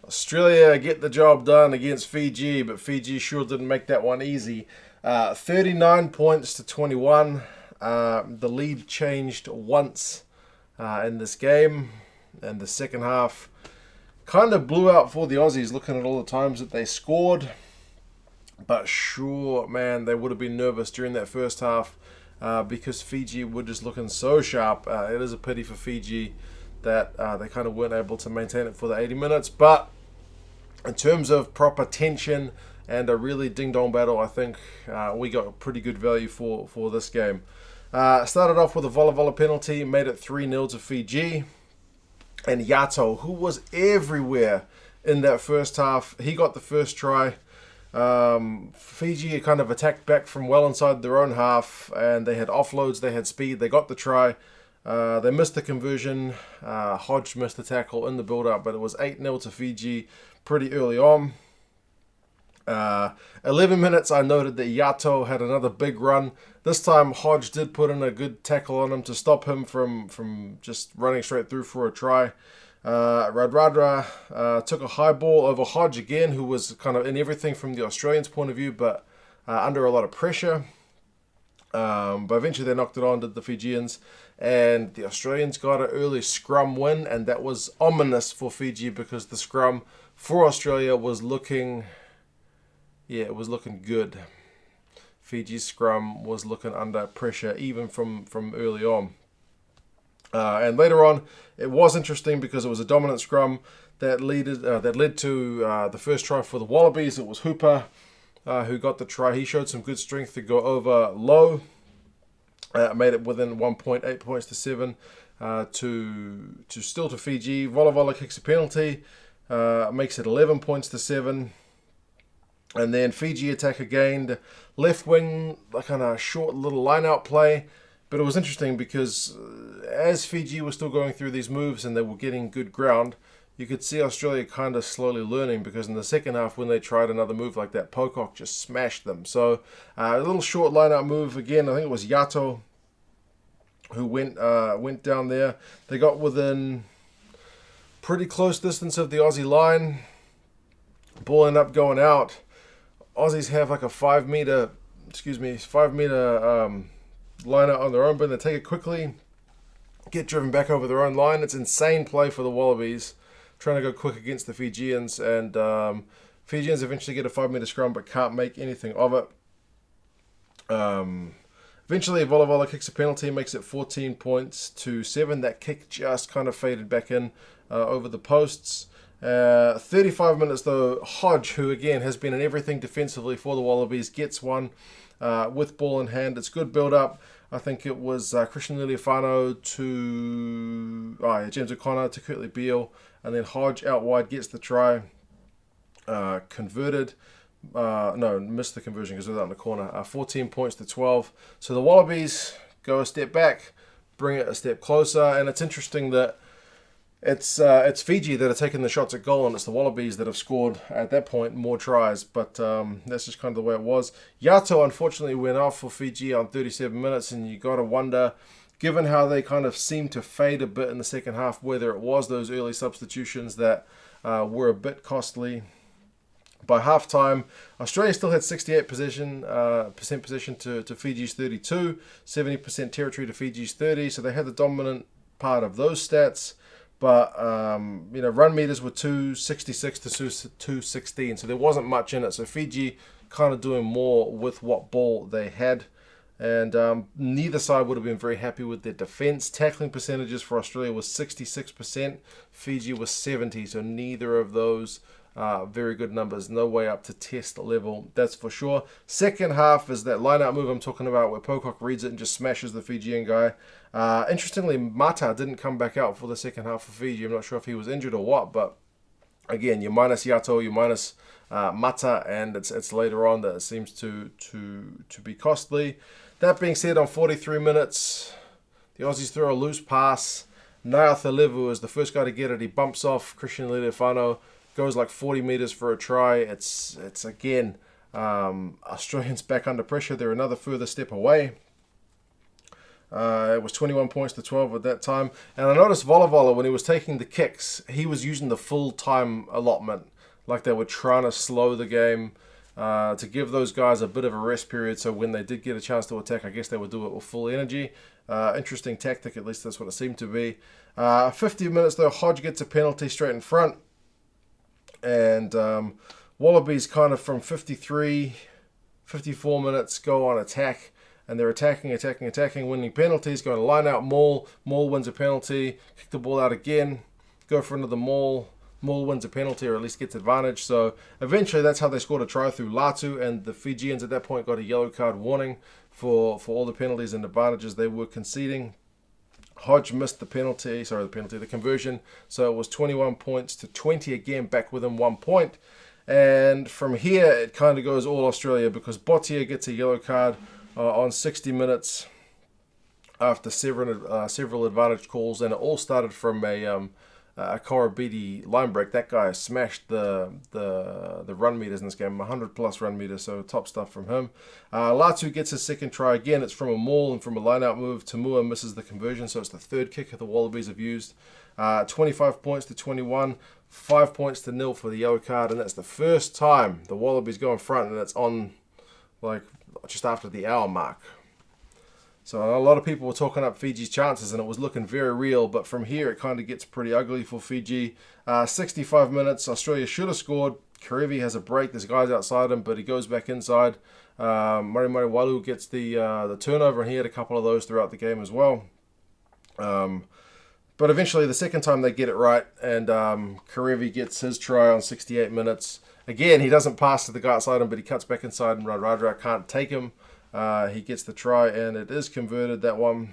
Australia get the job done against Fiji, but Fiji sure didn't make that one easy. 39 points to 21. The lead changed once in this game, and the second half kind of blew out for the Aussies, looking at all the times that they scored. But sure, man, they would have been nervous during that first half because Fiji were just looking so sharp. It is a pity for Fiji that they kind of weren't able to maintain it for the 80 minutes. But in terms of proper tension and a really ding-dong battle, I think we got pretty good value for this game. Started off with a volley penalty, made it 3-0 to Fiji. And Yato, who was everywhere in that first half, he got the first try. Fiji kind of attacked back from well inside their own half, and they had offloads, they had speed, they got the try. They missed the conversion. Hodge missed the tackle in the build-up, but it was 8-0 to Fiji pretty early on. 11 minutes, I noted that Yato had another big run. This time, Hodge did put in a good tackle on him to stop him from just running straight through for a try. Radradra took a high ball over Hodge again, who was kind of in everything from the Australians' point of view, but under a lot of pressure. But eventually they knocked it on, did the Fijians, and the Australians got an early scrum win, and that was ominous for Fiji because the scrum for Australia was looking good. Fiji's scrum was looking under pressure even from early on. And later on, it was interesting because it was a dominant scrum that led to the first try for the Wallabies. It was Hooper who got the try. He showed some good strength to go over low. Made it within 1.8 points to 7 to Fiji. Vola kicks a penalty, makes it 11 points to 7. And then Fiji attack again. Left wing, like on a short little line-out play. But it was interesting because as Fiji was still going through these moves and they were getting good ground, you could see Australia kind of slowly learning, because in the second half when they tried another move like that, Pocock just smashed them. So a little short line-out move again. I think it was Yato who went down there. They got within pretty close distance of the Aussie line. Ball ended up going out. Aussies have like a 5 meter line out on their own, but they take it quickly, get driven back over their own line. It's insane play for the Wallabies, trying to go quick against the Fijians, and Fijians eventually get a 5 meter scrum but can't make anything of it. Eventually, Vola kicks a penalty, makes it 14 points to 7. That kick just kind of faded back in over the posts. 35 minutes though, Hodge, who again has been in everything defensively for the Wallabies, gets one with ball in hand. It's good build up. I think it was Christian Liliafano to James O'Connor to Kurtley Beale, and then Hodge out wide gets the try. Converted. Missed the conversion because it was out in the corner. 14 points to 12. So the Wallabies go a step back, bring it a step closer, and it's interesting that it's Fiji that are taking the shots at goal, and it's the Wallabies that have scored at that point more tries. But that's just kind of the way it was. Yato unfortunately went off for Fiji on 37 minutes, and you got to wonder, given how they kind of seemed to fade a bit in the second half, whether it was those early substitutions that were a bit costly. By halftime, Australia still had 68% possession to Fiji's 32, 70% territory to Fiji's 30, so they had the dominant part of those stats. But, run meters were 266 to 216, so there wasn't much in it. So Fiji kind of doing more with what ball they had. And neither side would have been very happy with their defense. Tackling percentages for Australia was 66%, Fiji was 70%, so neither of those very good numbers. No way up to test level, that's for sure. Second half is that line-out move I'm talking about where Pocock reads it and just smashes the Fijian guy. Interestingly, Mata didn't come back out for the second half for Fiji. I'm not sure if he was injured or what, but again, you minus Yato, you minus Mata, and it's later on that it seems to be costly. That being said, on 43 minutes, the Aussies throw a loose pass. Naiathalevu is the first guy to get it. He bumps off Christian Liliafano, goes like 40 meters for a try. It's again, Australians back under pressure. They're another further step away. It was 21 points to 12 at that time. And I noticed Vola, when he was taking the kicks, he was using the full time allotment. Like they were trying to slow the game to give those guys a bit of a rest period. So when they did get a chance to attack, I guess they would do it with full energy. Interesting tactic, at least that's what it seemed to be. 50 minutes though, Hodge gets a penalty straight in front. And Wallabies kind of from 53, 54 minutes go on attack. And they're attacking, winning penalties, going to line out Maul. Maul wins a penalty, kick the ball out again, go for another Maul. Maul wins a penalty or at least gets advantage. So eventually that's how they scored a try through Latu, and the Fijians at that point got a yellow card warning for all the penalties and advantages they were conceding. Hodge missed the conversion. So it was 21 points to 20 again, back within 1 point. And from here it kind of goes all Australia because Botia gets a yellow card on 60 minutes after several advantage calls, and it all started from a Korobidi line break. That guy smashed the run meters in this game, 100 plus run meters, so top stuff from him. Latu gets his second try again. It's from a maul and from a line out move. Tamua misses the conversion, so it's the third kick the Wallabies have used. 25 points to 21, 5 points to 0 for the yellow card, and that's the first time the Wallabies go in front, and it's on like just after the hour mark. So a lot of people were talking up Fiji's chances, and it was looking very real. But from here, it kind of gets pretty ugly for Fiji. 65 minutes, Australia should have scored. Karevi has a break. There's guys outside him, but he goes back inside. Murray Walu gets the turnover, and he had a couple of those throughout the game as well. But eventually, the second time they get it right, and Karevi gets his try on 68 minutes. Again, he doesn't pass to the guy outside him, but he cuts back inside, and Radradra can't take him. He gets the try, and it is converted, that one.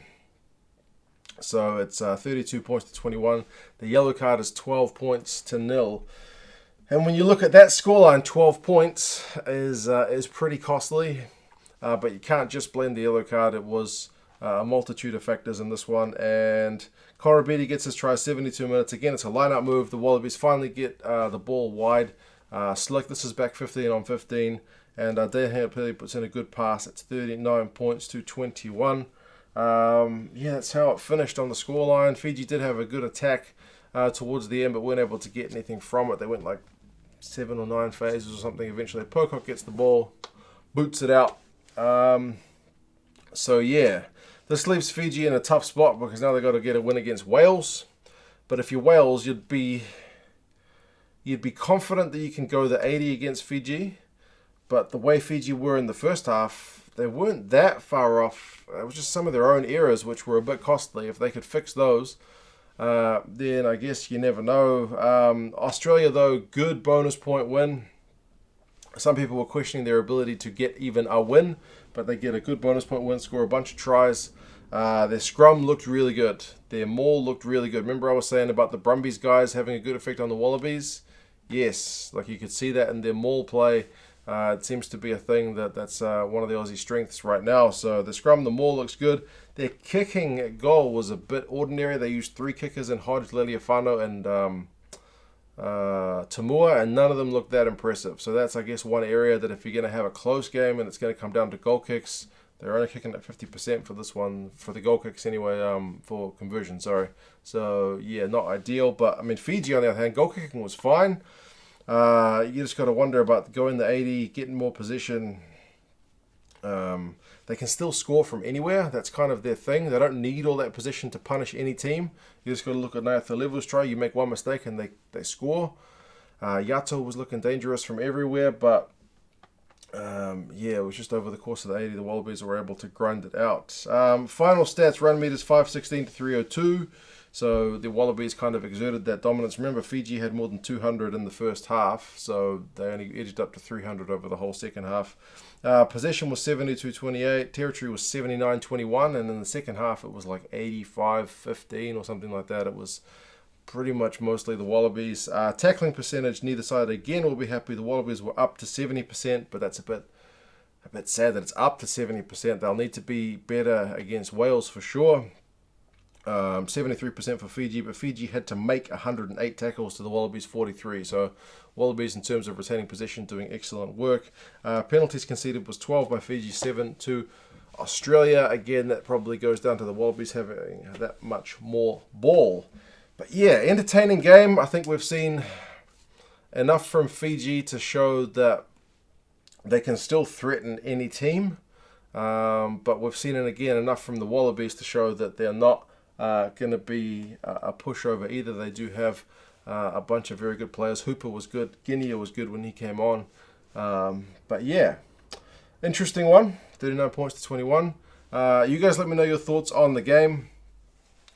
So it's 32 points to 21. The yellow card is 12 points to 0. And when you look at that scoreline, 12 points is pretty costly. But you can't just blame the yellow card. It was a multitude of factors in this one. And Korobidi gets his try 72 minutes. Again, it's a line-out move. The Wallabies finally get the ball wide. Slick, this is back 15 on 15. And Dehan puts in a good pass. It's 39 points to 21. That's how it finished on the scoreline. Fiji did have a good attack towards the end, but weren't able to get anything from it. They went like 7 or 9 phases or something. Eventually, Pocock gets the ball, boots it out. This leaves Fiji in a tough spot because now they've got to get a win against Wales. But if you're Wales, you'd be confident that you can go the 80 against Fiji. But the way Fiji were in the first half, they weren't that far off. It was just some of their own errors which were a bit costly. If they could fix those, then I guess you never know. Australia, though, good bonus point win. Some people were questioning their ability to get even a win, but they get a good bonus point win, score a bunch of tries. Their scrum looked really good. Their maul looked really good. Remember I was saying about the Brumbies guys having a good effect on the Wallabies? Yes, like you could see that in their maul play. It seems to be a thing that's one of the Aussie strengths right now. So the scrum, the maul looks good. Their kicking at goal was a bit ordinary. They used 3 kickers in Hodge, Leliafano, and Tamua, and none of them looked that impressive. So that's, I guess, one area that if you're going to have a close game and it's going to come down to goal kicks, they're only kicking at 50% for this one, for the goal kicks anyway, for conversion, sorry. So, yeah, not ideal. But, I mean, Fiji, on the other hand, goal kicking was fine. You just got to wonder about going the 80, getting more position. They can still score from anywhere. That's kind of their thing. They don't need all that position to punish any team. You just got to look at Nathalevu's try. You make one mistake and they score. Yato was looking dangerous from everywhere, but it was just over the course of the 80, the Wallabies were able to grind it out. Final stats, run meters 516 to 302. So the Wallabies kind of exerted that dominance. Remember, Fiji had more than 200 in the first half, so they only edged up to 300 over the whole second half. Possession was 72-28, territory was 79-21, and in the second half it was like 85-15 or something like that. It was pretty much mostly the Wallabies. Tackling percentage, neither side again will be happy. The Wallabies were up to 70%, but that's a bit sad that it's up to 70%. They'll need to be better against Wales for sure. 73% for Fiji, but Fiji had to make 108 tackles to the Wallabies 43. So Wallabies, in terms of retaining possession, doing excellent work. Penalties conceded was 12 by Fiji, 7 to Australia. Again, that probably goes down to the Wallabies having that much more ball. But yeah, entertaining game. I think we've seen enough from Fiji to show that they can still threaten any team. But we've seen it again enough from the Wallabies to show that they're not going to be a pushover either. They do have a bunch of very good players. Hooper was good. Guinea was good when he came on. But yeah, interesting one. 39 points to 21. You guys let me know your thoughts on the game.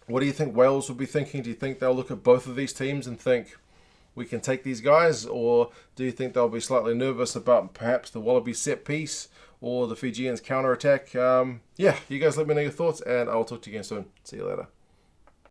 What do you think Wales will be thinking? Do you think they'll look at both of these teams and think we can take these guys? Or do you think they'll be slightly nervous about perhaps the Wallaby set piece or the Fijians counter-attack? Yeah, you guys let me know your thoughts, and I'll talk to you again soon. See you later.